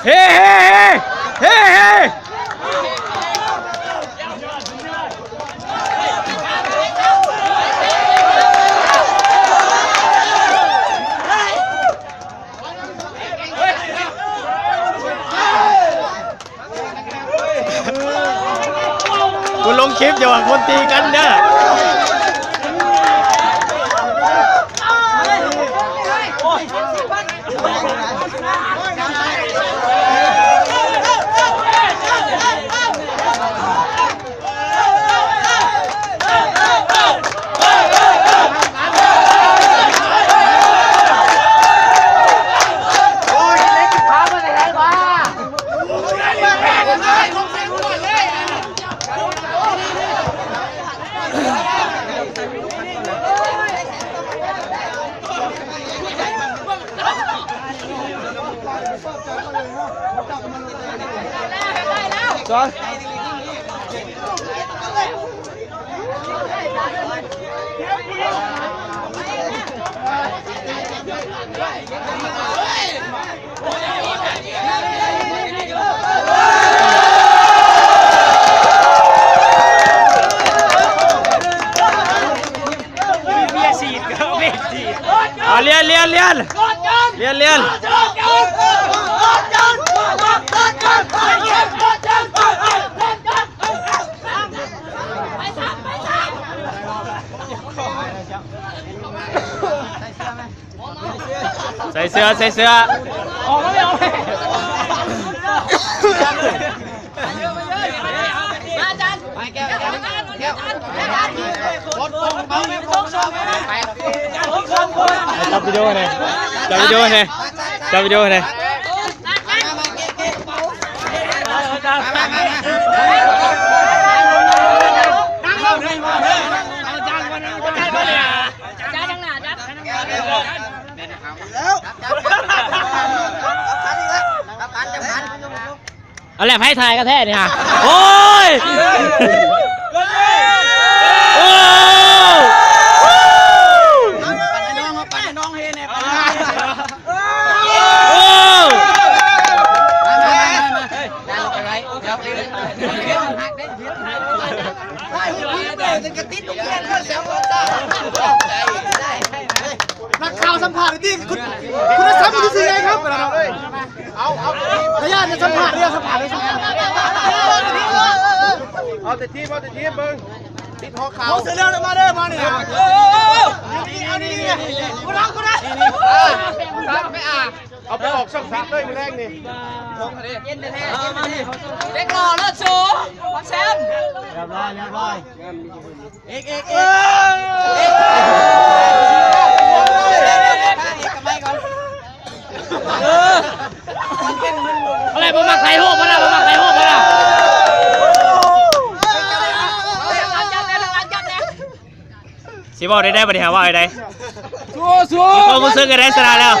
เฮ้เฮ้เฮ้เฮ้กูลงคลิปอย่าว่าคนตีกันเด้อจอนเรียนใส่เสื้อออกไม่ออกจับวิดีโอเนี่ยเอาแหละให้ทายก็แท้เนี่ยฮะโอ้ยนักข่าวสัมภาษณ์ที่คุณจะสัมภาษณ์ยังไงครับเอาพยานจะสัมภาษณ์เรื่องสัมภาษณ์เลยเอาแต่ทีมมึงติดหัวข่าวเสือเรื่องมาเด้อมาเนี่ยเอาไปออกช่องฟิตเลยมือแรกนี่เย็นแท้เด็กหล่อเลิศชูวัดแชมป์เรียบร้อยอะไรผมมาใครโหบมาแล้วสิบอกได้ปฏิหารว่าอะไรสู้ก็มึงซื้อกันได้สนาแล้ว